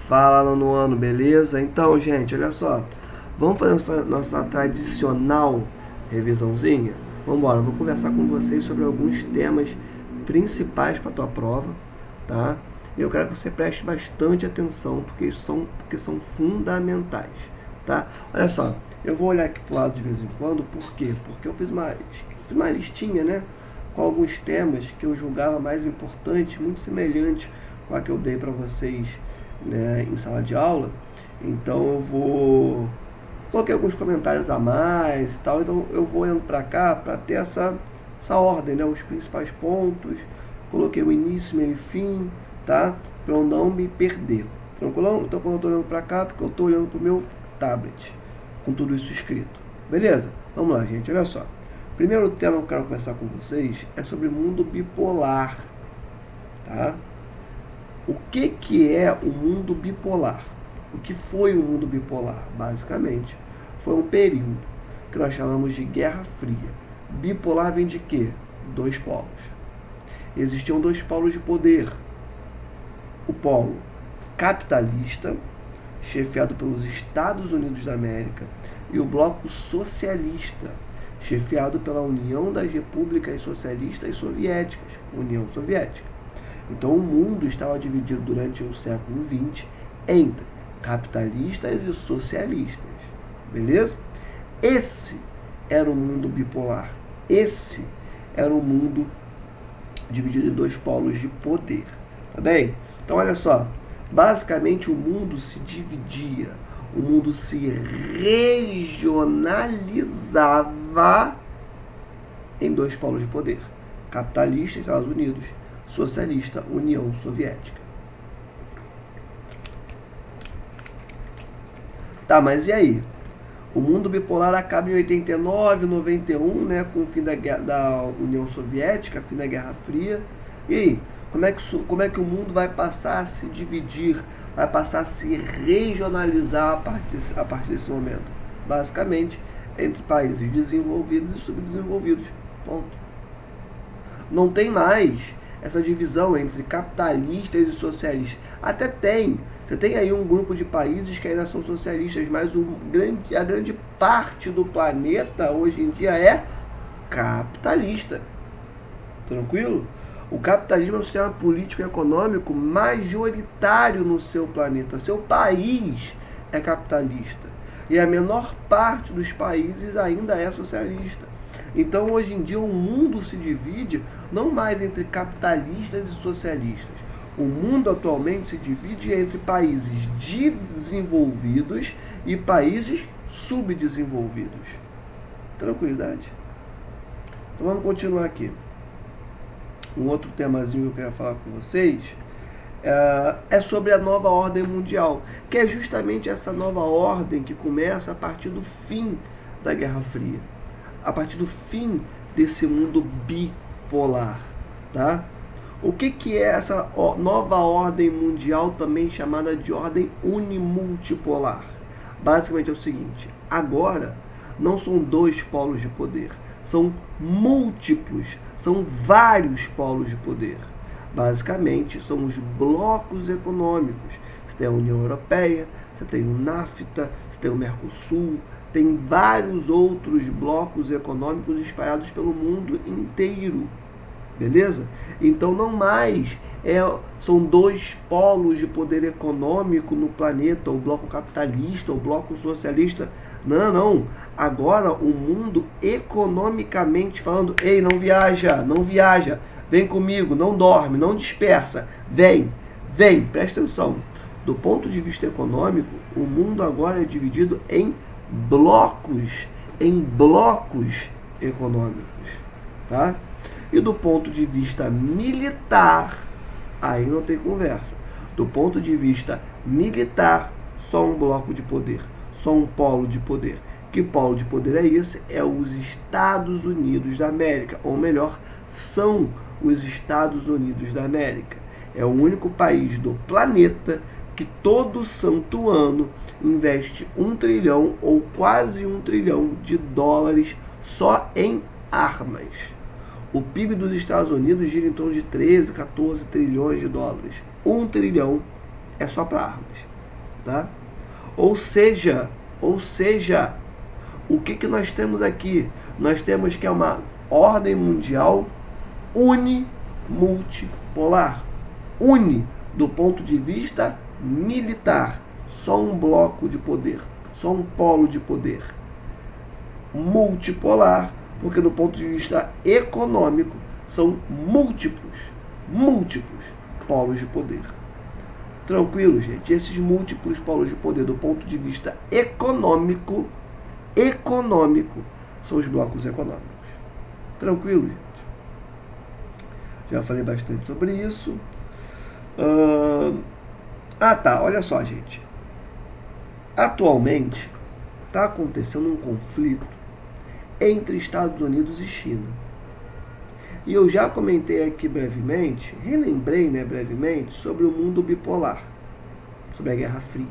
Fala lá no ano, beleza? Então, gente, olha só. Vamos fazer nossa tradicional revisãozinha? Vamos embora, vou conversar com vocês sobre alguns temas principais para a tua prova, tá? E eu quero que você preste bastante atenção, porque são fundamentais, tá? Olha só, eu vou olhar aqui pro lado de vez em quando, por quê? Porque eu fiz uma listinha, né? Com alguns temas que eu julgava mais importantes, muito semelhantes com a que eu dei para vocês, né, em sala de aula. Então coloquei alguns comentários a mais e tal, então eu vou indo para cá para ter essa ordem, né, os principais pontos, coloquei o início, meio e fim, tá? Para eu não me perder. Tranquilão? Então quando eu estou olhando para cá, porque eu estou olhando para o meu tablet com tudo isso escrito. Beleza? Vamos lá, gente, olha só. Primeiro tema que eu quero conversar com vocês é sobre mundo bipolar, tá? O que é o mundo bipolar? O que foi o mundo bipolar? Basicamente, foi um período que nós chamamos de Guerra Fria. Bipolar vem de quê? Dois polos. Existiam dois polos de poder. O polo capitalista, chefiado pelos Estados Unidos da América, e o bloco socialista, chefiado pela União das Repúblicas Socialistas Soviéticas, União Soviética. Então o mundo estava dividido durante o século XX entre capitalistas e socialistas, beleza? Esse era o mundo bipolar, esse era o mundo dividido em dois polos de poder, tá bem? Então olha só, basicamente o mundo se dividia, o mundo se regionalizava em dois polos de poder, capitalista, Estados Unidos, socialista, União Soviética. Tá, mas e aí? O mundo bipolar acaba em 89, 91, né, com o fim da União Soviética, fim da Guerra Fria. E aí? Como é que o mundo vai passar a se dividir, vai passar a se regionalizar a partir desse momento? Basicamente, entre países desenvolvidos e subdesenvolvidos. Ponto. Não tem mais essa divisão entre capitalistas e socialistas. Até tem. Você tem aí um grupo de países que ainda são socialistas, mas a grande parte do planeta hoje em dia é capitalista. Tranquilo? O capitalismo é um sistema político e econômico majoritário no seu planeta. Seu país é capitalista. E a menor parte dos países ainda é socialista. Então, hoje em dia, o mundo se divide não mais entre capitalistas e socialistas. O mundo atualmente se divide entre países desenvolvidos e países subdesenvolvidos. Tranquilidade? Então, vamos continuar aqui. Um outro temazinho que eu queria falar com vocês é sobre a nova ordem mundial, que é justamente essa nova ordem que começa a partir do fim da Guerra Fria, a partir do fim desse mundo bipolar, tá? O que é essa nova ordem mundial, também chamada de ordem unimultipolar? Basicamente é o seguinte: agora não são dois polos de poder, são múltiplos, são vários polos de poder. Basicamente são os blocos econômicos. Você tem a União Europeia, você tem o NAFTA, você tem o Mercosul, tem vários outros blocos econômicos espalhados pelo mundo inteiro. Beleza? Então não mais são dois polos de poder econômico no planeta, o bloco capitalista, o bloco socialista. Não, não. Agora o mundo economicamente falando, ei, não viaja, não viaja, vem comigo, não dorme, não dispersa, vem, presta atenção. Do ponto de vista econômico, o mundo agora é dividido em blocos econômicos, tá? E do ponto de vista militar, aí não tem conversa. Do ponto de vista militar, só um bloco de poder, só um polo de poder. Que polo de poder é esse? É os Estados Unidos da América, ou melhor, são os Estados Unidos da América. É o único país do planeta que todo santo ano investe 1 trilhão ou quase 1 trilhão de dólares só em armas. O PIB dos Estados Unidos gira em torno de 13, 14 trilhões de dólares. 1 trilhão é só para armas. tá? Ou seja, o que nós temos aqui? Nós temos que é uma ordem mundial unimultipolar. Uni do ponto de vista militar, só um bloco de poder, só um polo de poder. Multipolar, porque do ponto de vista econômico são múltiplos polos de poder. Tranquilo, gente? Esses múltiplos polos de poder do ponto de vista econômico, são os blocos econômicos. Tranquilo, gente? Já falei bastante sobre isso. Tá, olha só, gente. Atualmente está acontecendo um conflito entre Estados Unidos e China. E eu já comentei aqui brevemente, relembrei, né, brevemente, sobre o mundo bipolar, sobre a Guerra Fria.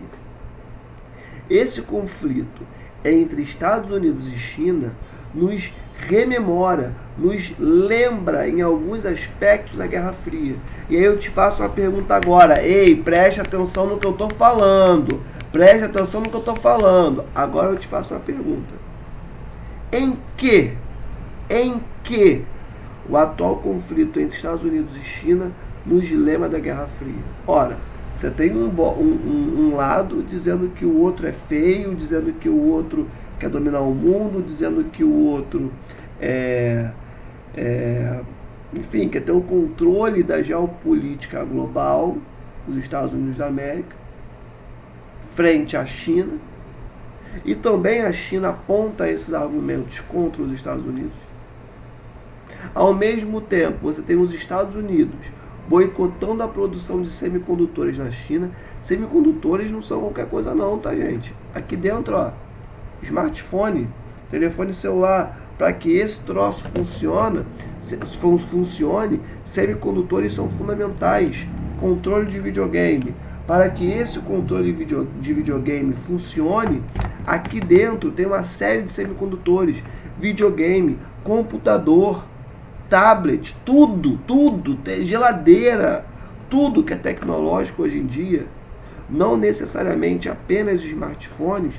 Esse conflito entre Estados Unidos e China nos rememora, nos lembra em alguns aspectos a Guerra Fria. E aí eu te faço uma pergunta agora. Ei, preste atenção no que eu estou falando. Preste atenção no que eu estou falando. Agora eu te faço uma pergunta. Em que o atual conflito entre Estados Unidos e China nos lembra da Guerra Fria? Ora, você tem um lado dizendo que o outro é feio, dizendo que o outro quer dominar o mundo, dizendo que o outro enfim, quer ter o controle da geopolítica global, os Estados Unidos da América, frente à China. E também a China aponta esses argumentos contra os Estados Unidos. Ao mesmo tempo, você tem os Estados Unidos boicotando a produção de semicondutores na China. Semicondutores não são qualquer coisa não, tá, gente? Aqui dentro, ó, smartphone, telefone celular, para que esse troço funcione, semicondutores são fundamentais. Controle de videogame. Para que esse controle de videogame funcione, aqui dentro tem uma série de semicondutores. Videogame, computador, tablet, tudo, geladeira, tudo que é tecnológico hoje em dia, não necessariamente apenas os smartphones,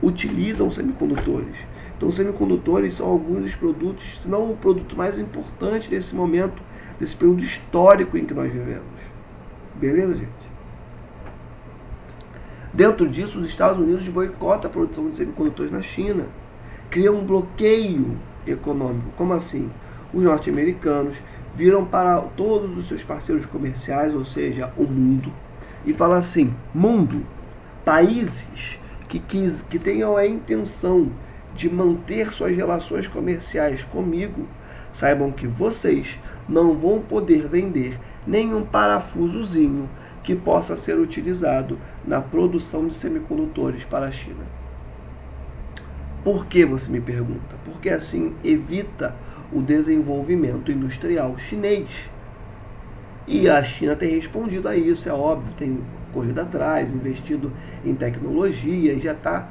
utilizam semicondutores. Então, semicondutores são alguns dos produtos, se não o produto mais importante desse momento, desse período histórico em que nós vivemos. Beleza, gente? Dentro disso, os Estados Unidos boicotam a produção de semicondutores na China. Cria um bloqueio econômico. Como assim? Os norte-americanos viram para todos os seus parceiros comerciais, ou seja, o mundo, e falam assim: mundo, países que tenham a intenção de manter suas relações comerciais comigo, saibam que vocês não vão poder vender nenhum parafusozinho que possa ser utilizado na produção de semicondutores para a China. Por que, você me pergunta? Porque assim evita o desenvolvimento industrial chinês. E a China tem respondido a isso, é óbvio, tem corrido atrás, investido em tecnologia, e já está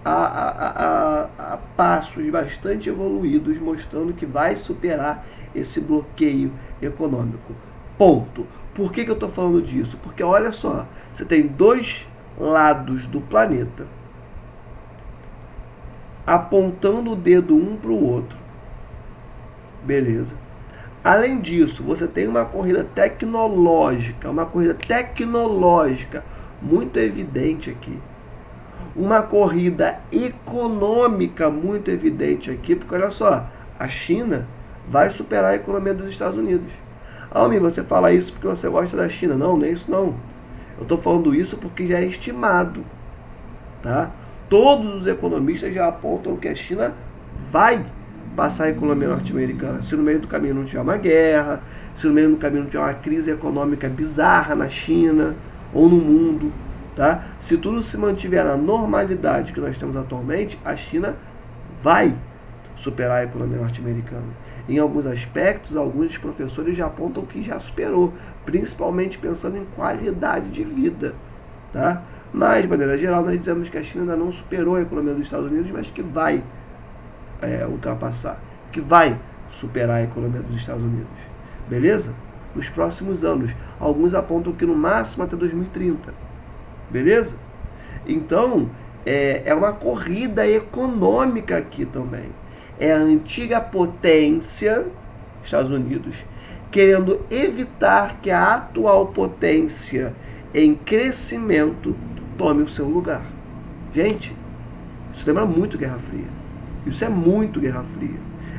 a passos bastante evoluídos, mostrando que vai superar esse bloqueio econômico. Ponto. Por que eu estou falando disso? Porque olha só, você tem dois lados do planeta apontando o dedo um para o outro. Beleza. Além disso, você tem uma corrida tecnológica muito evidente aqui. Uma corrida econômica muito evidente aqui, porque olha só, a China vai superar a economia dos Estados Unidos. Almi, você fala isso porque você gosta da China? Não, não é isso não. Eu estou falando isso porque já é estimado, tá? Todos os economistas já apontam que a China vai passar a economia norte-americana. Se no meio do caminho não tiver uma guerra, se no meio do caminho não tiver uma crise econômica bizarra na China ou no mundo, tá? Se tudo se mantiver na normalidade que nós temos atualmente, a China vai superar a economia norte-americana. Em alguns aspectos, alguns professores já apontam que já superou, principalmente pensando em qualidade de vida, tá? Mas, de maneira geral, nós dizemos que a China ainda não superou a economia dos Estados Unidos, mas que vai ultrapassar, que vai superar a economia dos Estados Unidos. Beleza? Nos próximos anos. Alguns apontam que no máximo até 2030. Beleza? Então, é uma corrida econômica aqui também. É a antiga potência, Estados Unidos, querendo evitar que a atual potência em crescimento tome o seu lugar. Gente, isso lembra muito Guerra Fria. Isso é muito Guerra Fria.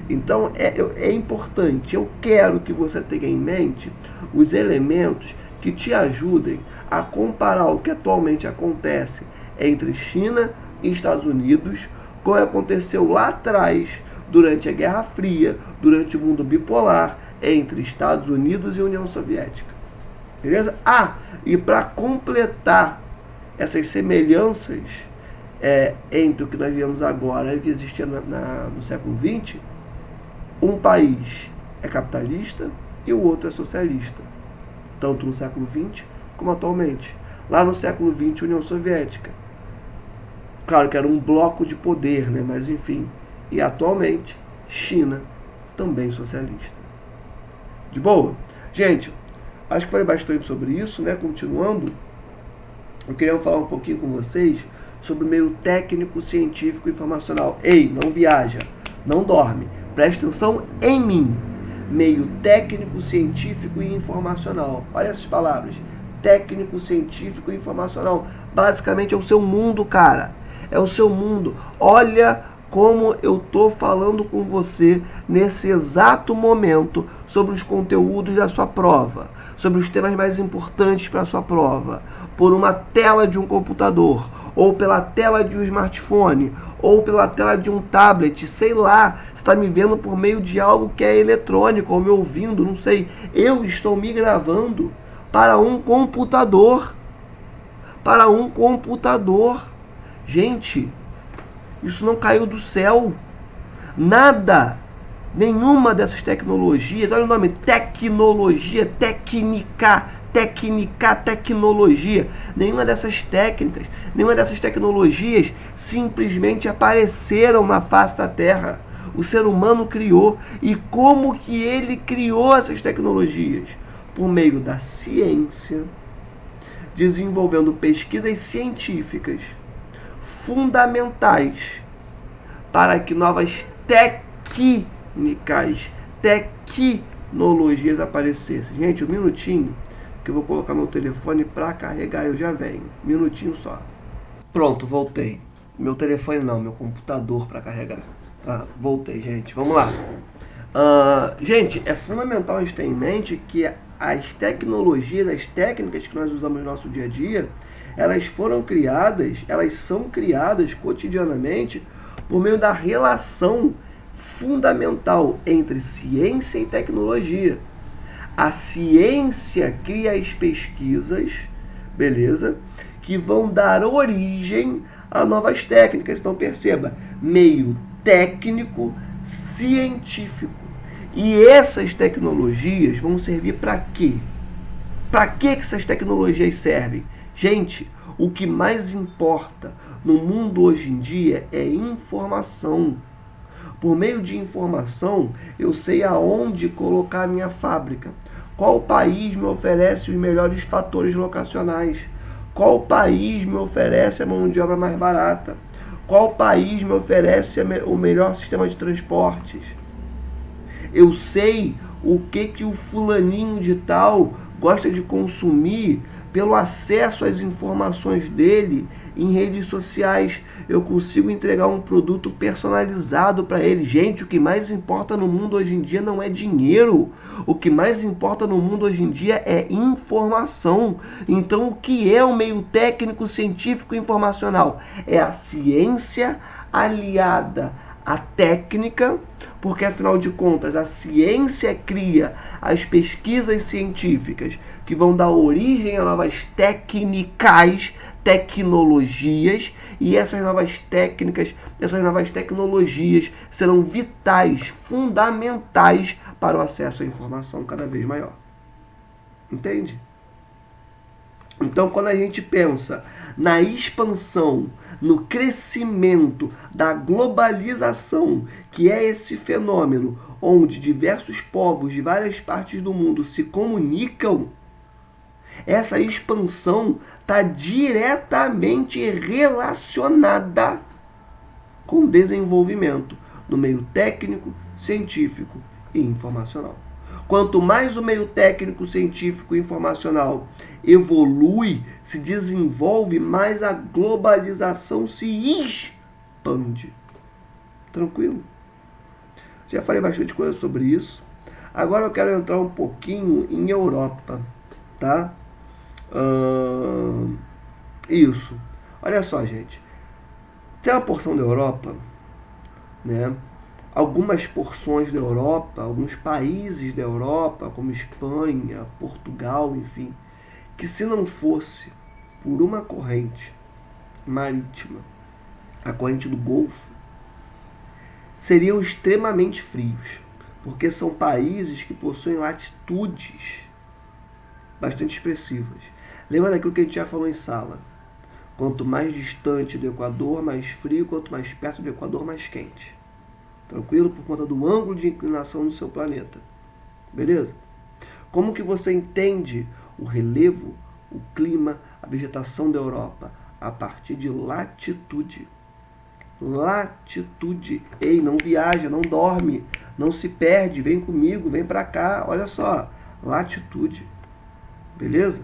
Então é importante, eu quero que você tenha em mente os elementos que te ajudem a comparar o que atualmente acontece entre China e Estados Unidos com o que aconteceu lá atrás, durante a Guerra Fria, durante o mundo bipolar, entre Estados Unidos e União Soviética. Beleza? E para completar essas semelhanças entre o que nós vemos agora e o que existia no século XX, um país é capitalista e o outro é socialista, tanto no século XX como atualmente. Lá no século XX, União Soviética. Claro que era um bloco de poder, né? Mas enfim. E atualmente, China, também socialista. De boa? Gente, acho que falei bastante sobre isso, né? Continuando, eu queria falar um pouquinho com vocês sobre o meio técnico, científico e informacional. Ei, não viaja, não dorme, presta atenção em mim. Meio técnico, científico e informacional. Olha essas palavras. Técnico, científico e informacional. Basicamente é o seu mundo, cara. É o seu mundo. Olha como eu tô falando com você nesse exato momento sobre os conteúdos da sua prova, sobre os temas mais importantes para a sua prova, por uma tela de um computador, ou pela tela de um smartphone, ou pela tela de um tablet, sei lá, você está me vendo por meio de algo que é eletrônico, ou me ouvindo, não sei. Eu estou me gravando para um computador. Para um computador. Gente, isso não caiu do céu. Nada. Nenhuma dessas tecnologias, olha o nome, tecnologia, tecnologia. Nenhuma dessas técnicas, nenhuma dessas tecnologias simplesmente apareceram na face da Terra. O ser humano criou. E como que ele criou essas tecnologias? Por meio da ciência, desenvolvendo pesquisas científicas fundamentais para que novas tecnologias aparecessem. Gente, um minutinho que eu vou colocar meu telefone para carregar, eu já venho. Minutinho só. Pronto, voltei. Meu telefone não, meu computador para carregar. Tá, voltei, gente. Vamos lá. Gente, é fundamental a gente ter em mente que as tecnologias, as técnicas que nós usamos no nosso dia a dia, elas são criadas cotidianamente por meio da relação fundamental entre ciência e tecnologia. A ciência cria as pesquisas, beleza? Que vão dar origem a novas técnicas. Então perceba, meio técnico, científico. E essas tecnologias vão servir para quê? Para que essas tecnologias servem? Gente, o que mais importa no mundo hoje em dia é informação. Por meio de informação, eu sei aonde colocar a minha fábrica. Qual país me oferece os melhores fatores locacionais? Qual país me oferece a mão de obra mais barata? Qual país me oferece o melhor sistema de transportes? Eu sei o que o fulaninho de tal gosta de consumir pelo acesso às informações dele em redes sociais. Eu consigo entregar um produto personalizado para ele. Gente, o que mais importa no mundo hoje em dia não é dinheiro. O que mais importa no mundo hoje em dia é informação. Então, o que é o meio técnico, científico e informacional? É a ciência aliada à técnica, porque afinal de contas a ciência cria as pesquisas científicas que vão dar origem a novas tecnologias, e essas novas técnicas, essas novas tecnologias serão vitais, fundamentais para o acesso à informação cada vez maior. Entende? Então, quando a gente pensa na expansão, no crescimento da globalização, que é esse fenômeno onde diversos povos de várias partes do mundo se comunicam, Essa expansão está diretamente relacionada com desenvolvimento no meio técnico, científico e informacional. Quanto mais o meio técnico, científico e informacional evolui, se desenvolve, mais a globalização se expande. Tranquilo? Já falei bastante coisa sobre isso. Agora eu quero entrar um pouquinho em Europa, tá? Isso. Olha só, gente. Tem uma porção da Europa, né? Algumas porções da Europa, alguns países da Europa, como Espanha, Portugal, enfim, que se não fosse por uma corrente marítima, a corrente do Golfo, seriam extremamente frios, porque são países que possuem latitudes bastante expressivas. Lembra daquilo que a gente já falou em sala? Quanto mais distante do Equador, mais frio, quanto mais perto do Equador, mais quente. Tranquilo? Por conta do ângulo de inclinação do seu planeta. Beleza? Como que você entende o relevo, o clima, a vegetação da Europa? A partir de latitude. Latitude. Ei, não viaja, não dorme, não se perde, vem comigo, vem pra cá, olha só. Latitude. Beleza?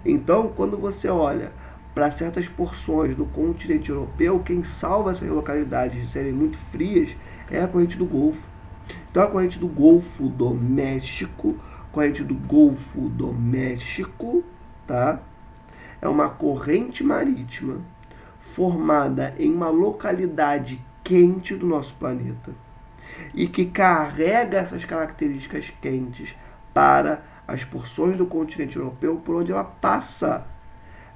Então, quando você olha para certas porções do continente europeu, quem salva essas localidades de serem muito frias é a corrente do Golfo. Então, a corrente do Golfo do México, tá? É uma corrente marítima formada em uma localidade quente do nosso planeta e que carrega essas características quentes para as porções do continente europeu por onde ela passa.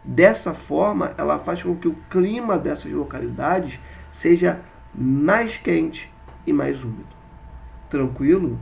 Dessa forma, ela faz com que o clima dessas localidades seja mais quente e mais úmido. Tranquilo?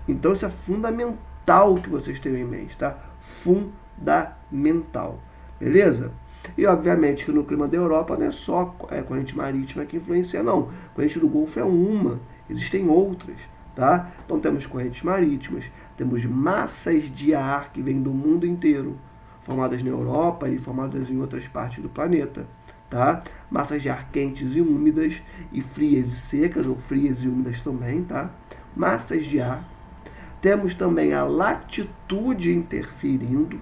Então isso é fundamental que vocês tenham em mente, tá? Fundamental. Beleza? E obviamente que no clima da Europa não é só a corrente marítima que influencia, não. A corrente do Golfo é uma, existem outras, tá? Então temos correntes marítimas, temos massas de ar que vêm do mundo inteiro, formadas na Europa e formadas em outras partes do planeta, tá? Massas de ar quentes e úmidas, e frias e secas, ou frias e úmidas também, tá? Massas de ar. Temos também a latitude interferindo.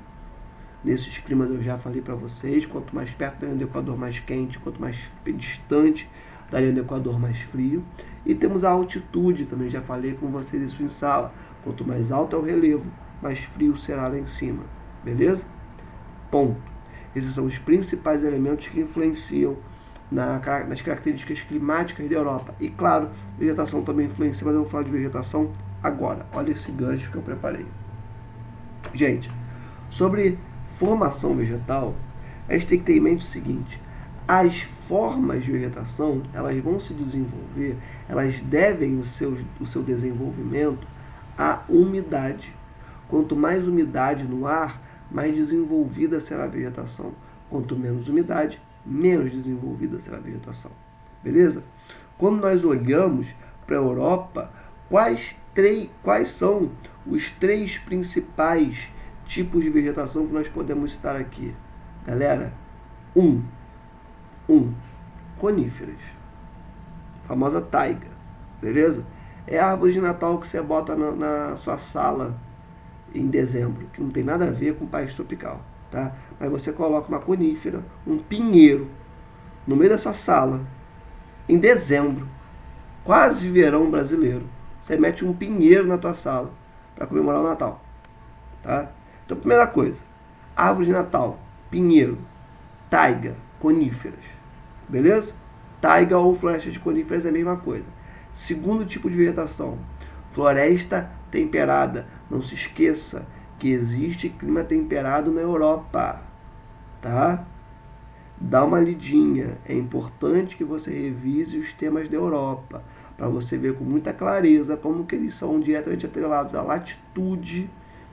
Nesses climas eu já falei para vocês, quanto mais perto da linha do Equador, mais quente, quanto mais distante da linha do Equador, mais frio. E temos a altitude, também já falei com vocês isso em sala. Quanto mais alto é o relevo, mais frio será lá em cima. Beleza? Ponto. Esses são os principais elementos que influenciam nas características climáticas da Europa. E claro, vegetação também influencia, mas eu vou falar de vegetação agora. Olha esse gancho que eu preparei. Gente, sobre formação vegetal, a gente tem que ter em mente o seguinte: as formas de vegetação, elas vão se desenvolver, elas devem o seu desenvolvimento à umidade. Quanto mais umidade no ar, mais desenvolvida será a vegetação. Quanto menos umidade, menos desenvolvida será a vegetação. Beleza? Quando nós olhamos para a Europa, quais são os 3 principais tipos de vegetação que nós podemos citar aqui? Galera, coníferas. A famosa taiga. Beleza? É a árvore de Natal que você bota na sua sala em dezembro, que não tem nada a ver com país tropical, tá? Mas você coloca uma conífera, um pinheiro, no meio da sua sala, em dezembro, quase verão brasileiro. Você mete um pinheiro na tua sala para comemorar o Natal, tá? Então, primeira coisa, árvore de Natal, pinheiro, taiga, coníferas, beleza? Taiga ou floresta de coníferas é a mesma coisa. Segundo tipo de vegetação, floresta temperada. Não se esqueça que existe clima temperado na Europa, tá? Dá uma lidinha. É importante que você revise os temas da Europa, para você ver com muita clareza como que eles são diretamente atrelados à latitude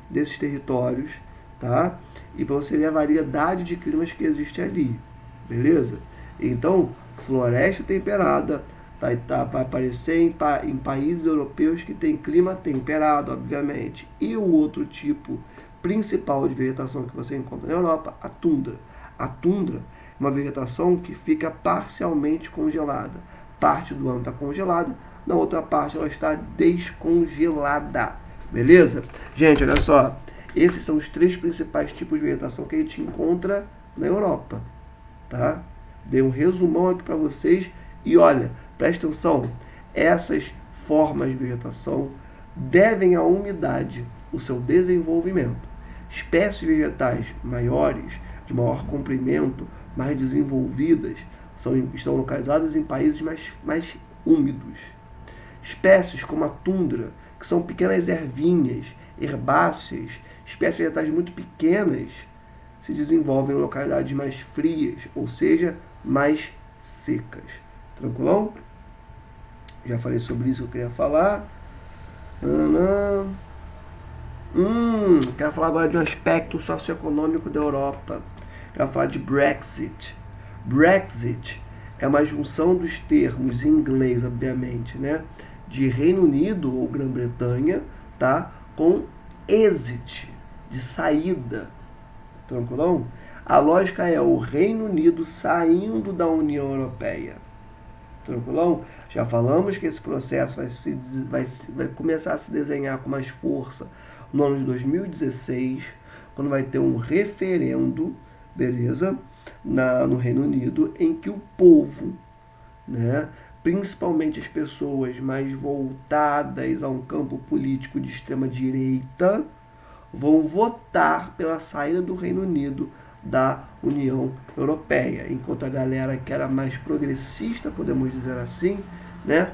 desses territórios, tá? E para você ver a variedade de climas que existe ali, beleza? Então, floresta temperada vai aparecer em países europeus que tem clima temperado, obviamente. E o outro tipo principal de vegetação que você encontra na Europa, a tundra. A tundra é uma vegetação que fica parcialmente congelada. Parte do ano está congelada, na outra parte ela está descongelada. Beleza? Gente, olha só. Esses são os 3 principais tipos de vegetação que a gente encontra na Europa. Tá? Dei um resumão aqui para vocês. E olha, presta atenção. Essas formas de vegetação devem à umidade o seu desenvolvimento. Espécies vegetais maiores, de maior comprimento, mais desenvolvidas, estão localizadas em países mais úmidos. Espécies como a tundra, que são pequenas ervinhas, herbáceas, espécies vegetais muito pequenas, se desenvolvem em localidades mais frias, ou seja, mais secas. Tranquilão? Já falei sobre isso que eu queria falar. Quero falar agora de um aspecto socioeconômico da Europa. Quero falar de Brexit. Brexit é uma junção dos termos em inglês, obviamente, né, de Reino Unido ou Grã-Bretanha, tá, com exit, de saída. Tranquilão? A lógica é o Reino Unido saindo da União Europeia. Tranquilão? Já falamos que esse processo vai começar a se desenhar com mais força no ano de 2016, quando vai ter um referendo, beleza, no Reino Unido, em que o povo, né, principalmente as pessoas mais voltadas a um campo político de extrema direita, vão votar pela saída do Reino Unido da União Europeia, enquanto a galera que era mais progressista, podemos dizer assim, né,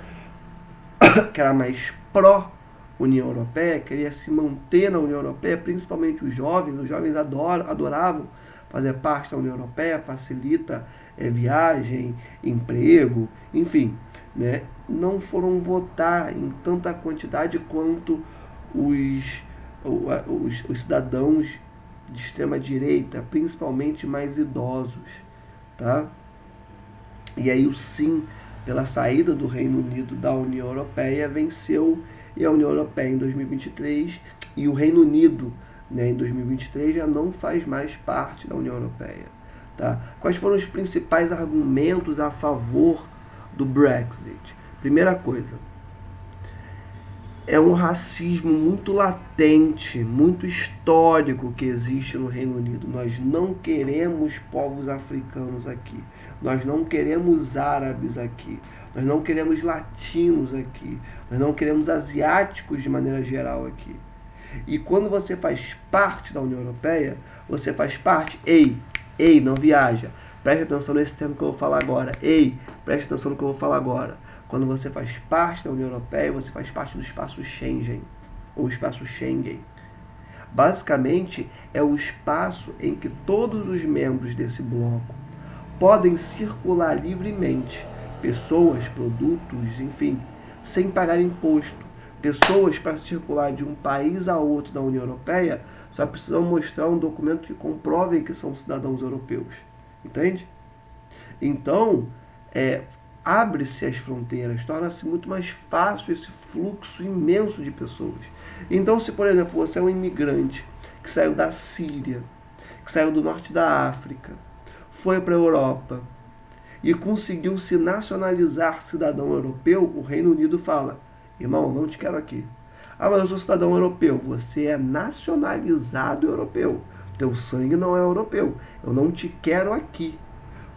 que era mais pró-União Europeia, queria se manter na União Europeia, principalmente os jovens adoravam fazer parte da União Europeia, facilita viagem, emprego, enfim, né, não foram votar em tanta quantidade quanto os cidadãos de extrema direita, principalmente mais idosos, tá? E aí o sim pela saída do Reino Unido da União Europeia venceu, e a União Europeia em 2023 e o Reino Unido, né, em 2023 já não faz mais parte da União Europeia, tá? Quais foram os principais argumentos a favor do Brexit? Primeira coisa, é um racismo muito latente, muito histórico que existe no Reino Unido. Nós não queremos povos africanos aqui. Nós não queremos árabes aqui. Nós não queremos latinos aqui. Nós não queremos asiáticos de maneira geral aqui. E quando você faz parte da União Europeia, você faz parte... Ei, não viaja. Preste atenção nesse termo que eu vou falar agora. Ei, preste atenção no que eu vou falar agora. Quando você faz parte da União Europeia, você faz parte do espaço Schengen, ou espaço Schengen. Basicamente, é o espaço em que todos os membros desse bloco podem circular livremente, pessoas, produtos, enfim, sem pagar imposto. Pessoas, para circular de um país a outro da União Europeia, só precisam mostrar um documento que comprove que são cidadãos europeus. Entende? Então, abre-se as fronteiras, torna-se muito mais fácil esse fluxo imenso de pessoas. Então, se, por exemplo, você é um imigrante que saiu da Síria, que saiu do norte da África, foi para a Europa e conseguiu se nacionalizar cidadão europeu, o Reino Unido fala: irmão, não te quero aqui. Ah, mas eu sou cidadão europeu. Você é nacionalizado europeu. Teu sangue não é europeu. Eu não te quero aqui.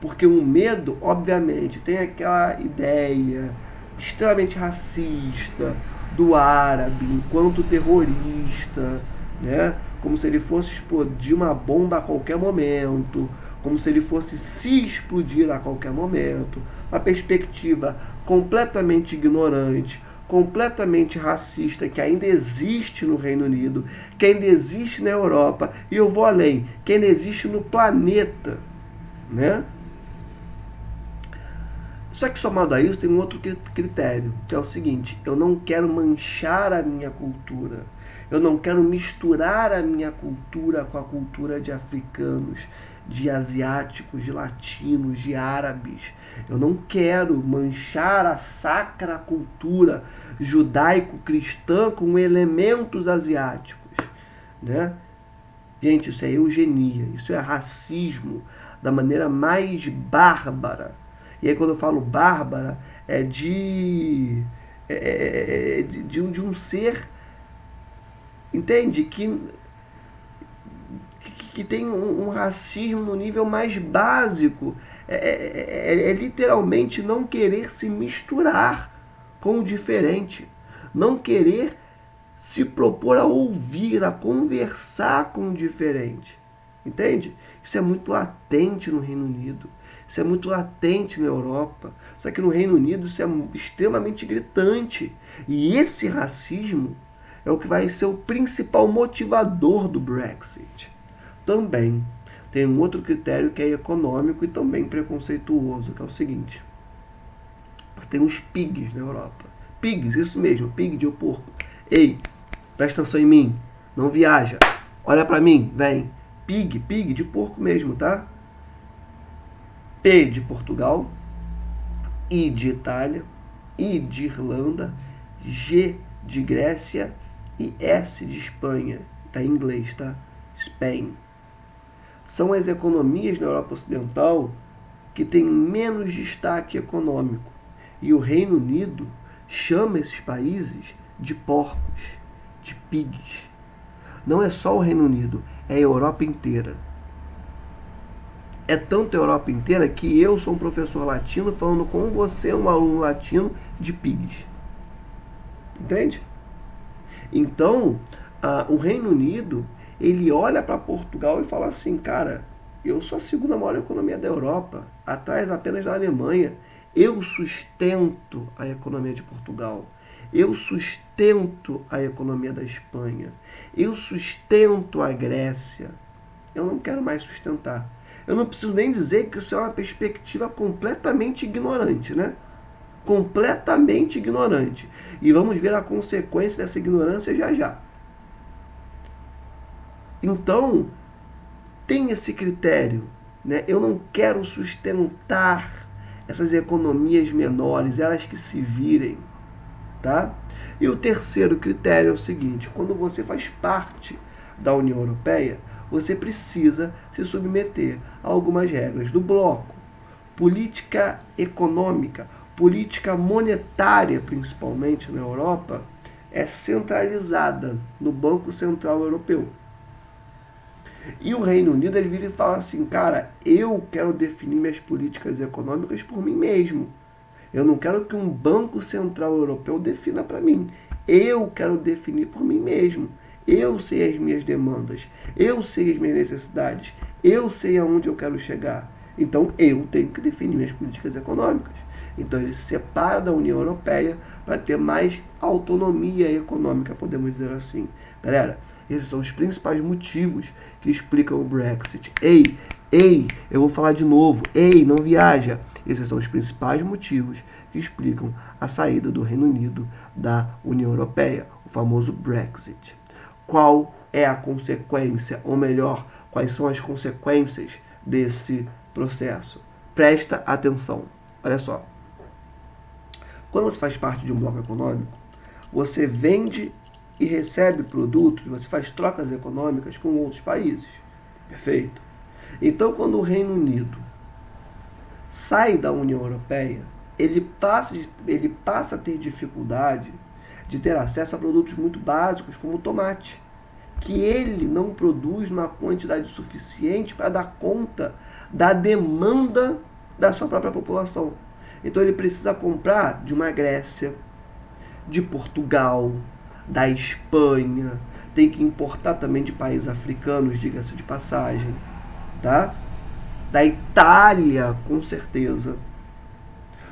Porque o medo, obviamente, tem aquela ideia extremamente racista do árabe enquanto terrorista, né? Como se ele fosse explodir uma bomba a qualquer momento, como se ele fosse se explodir a qualquer momento. Uma perspectiva completamente ignorante, completamente racista, que ainda existe no Reino Unido, que ainda existe na Europa, e eu vou além, que ainda existe no planeta, né? Só que somado a isso tem um outro critério, que é o seguinte: eu não quero manchar a minha cultura, eu não quero misturar a minha cultura com a cultura de africanos, de asiáticos, de latinos, de árabes. Eu não quero manchar a sacra cultura judaico-cristã com elementos asiáticos, né? Gente, isso é eugenia, isso é racismo da maneira mais bárbara. E aí quando eu falo bárbara, é de um ser, entende? Que tem um racismo no nível mais básico. É literalmente não querer se misturar com o diferente. Não querer se propor a ouvir, a conversar com o diferente. Entende? Isso é muito latente no Reino Unido. Isso é muito latente na Europa. Só que no Reino Unido isso é extremamente gritante. E esse racismo é o que vai ser o principal motivador do Brexit. Também tem um outro critério que é econômico e também preconceituoso, que é o seguinte. Tem os pigs na Europa. Pigs, isso mesmo, pig de porco. Ei, presta atenção em mim, não viaja. Olha pra mim, vem. Pig de porco mesmo, tá? P de Portugal, I de Itália, I de Irlanda, G de Grécia e S de Espanha. Tá em inglês, tá? Spain. São as economias na Europa Ocidental que têm menos destaque econômico. E o Reino Unido chama esses países de porcos, de pigs. Não é só o Reino Unido, é a Europa inteira. É tanto a Europa inteira que eu sou um professor latino falando com você, um aluno latino, de pigs. Entende? Então, o Reino Unido, ele olha para Portugal e fala assim, cara, eu sou a segunda maior economia da Europa, atrás apenas da Alemanha. Eu sustento a economia de Portugal. Eu sustento a economia da Espanha. Eu sustento a Grécia. Eu não quero mais sustentar. Eu não preciso nem dizer que isso é uma perspectiva completamente ignorante, né? Completamente ignorante. E vamos ver a consequência dessa ignorância já já. Então, tem esse critério, né? Eu não quero sustentar essas economias menores, elas que se virem, tá? E o terceiro critério é o seguinte: quando você faz parte da União Europeia, você precisa se submeter a algumas regras do bloco. Política econômica, política monetária, principalmente na Europa, é centralizada no Banco Central Europeu. E o Reino Unido ele vira e fala assim, cara, eu quero definir minhas políticas econômicas por mim mesmo. Eu não quero que um Banco Central Europeu defina para mim. Eu quero definir por mim mesmo. Eu sei as minhas demandas. Eu sei as minhas necessidades. Eu sei aonde eu quero chegar. Então eu tenho que definir minhas políticas econômicas. Então ele se separa da União Europeia para ter mais autonomia econômica, podemos dizer assim. Galera, esses são os principais motivos que explicam o Brexit. Eu vou falar de novo. Ei, não viaja. Esses são os principais motivos que explicam a saída do Reino Unido da União Europeia, o famoso Brexit. Qual é a consequência, ou melhor, quais são as consequências desse processo? Presta atenção. Olha só. Quando você faz parte de um bloco econômico, você vende e recebe produtos, você faz trocas econômicas com outros países. Perfeito? Então, quando o Reino Unido sai da União Europeia, ele passa a ter dificuldade de ter acesso a produtos muito básicos, como o tomate, que ele não produz na quantidade suficiente para dar conta da demanda da sua própria população. Então ele precisa comprar de uma Grécia, de Portugal, da Espanha, tem que importar também de países africanos, diga-se de passagem, tá? Da Itália, com certeza.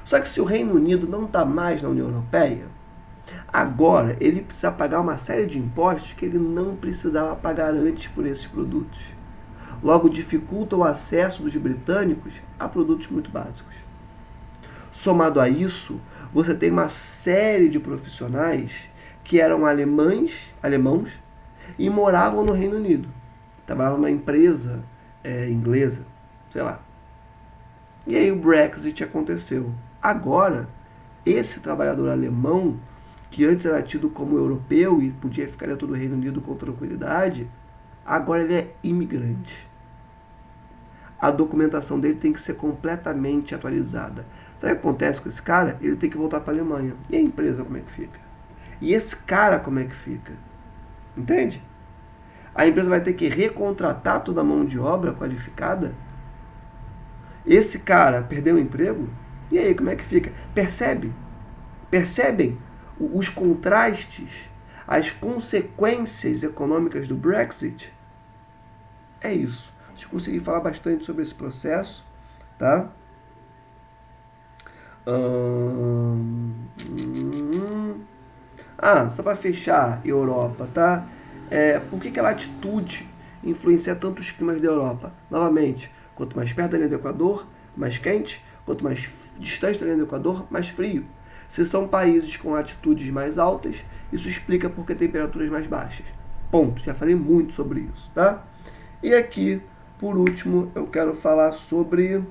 Só que se o Reino Unido não está mais na União Europeia, agora ele precisa pagar uma série de impostos que ele não precisava pagar antes por esses produtos. Logo, dificulta o acesso dos britânicos a produtos muito básicos. Somado a isso, você tem uma série de profissionais que eram alemãos e moravam no Reino Unido. Trabalhavam numa empresa inglesa, sei lá. E aí o Brexit aconteceu. Agora, esse trabalhador alemão, que antes era tido como europeu e podia ficar dentro do Reino Unido com tranquilidade, Agora ele é imigrante. A documentação dele tem que ser completamente atualizada. Sabe o que acontece com esse cara? Ele tem que voltar para a Alemanha. E a empresa como é que fica? E esse cara como é que fica? Entende? A empresa vai ter que recontratar toda a mão de obra qualificada? Esse cara perdeu o emprego? E aí, como é que fica? Percebe? Percebem os contrastes, as consequências econômicas do Brexit? É isso. Acho que consegui falar bastante sobre esse processo, tá? Só para fechar, Europa, tá? Por que a latitude influencia tanto os climas da Europa? Novamente, quanto mais perto da linha do Equador, mais quente, quanto mais distante da linha do Equador, mais frio. Se são países com latitudes mais altas, isso explica por que temperaturas mais baixas. Ponto. Já falei muito sobre isso, tá? E aqui, por último, eu quero falar sobre...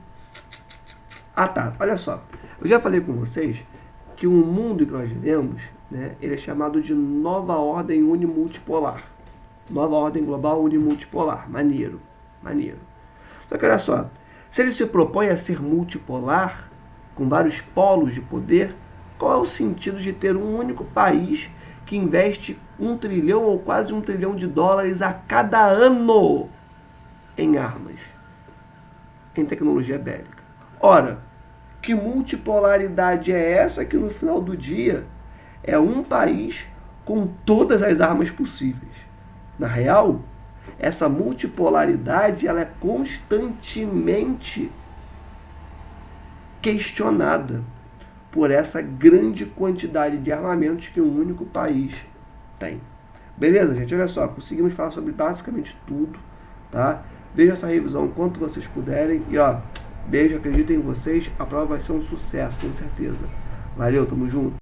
tá. Olha só. Eu já falei com vocês que o mundo que nós vivemos, né, ele é chamado de nova ordem unimultipolar. Nova ordem global unimultipolar. Maneiro. Maneiro. Só que olha só. Se ele se propõe a ser multipolar, com vários polos de poder, qual é o sentido de ter um único país que investe 1 trilhão ou quase 1 trilhão de dólares a cada ano em armas, em tecnologia bélica? Ora, que multipolaridade é essa que no final do dia é um país com todas as armas possíveis? Na real, essa multipolaridade ela é constantemente questionada por essa grande quantidade de armamentos que um único país tem. Beleza, gente? Olha só, conseguimos falar sobre basicamente tudo, tá? Veja essa revisão quanto vocês puderem e ó, beijo, acredito em vocês, a prova vai ser um sucesso, tenho certeza. Valeu, tamo junto.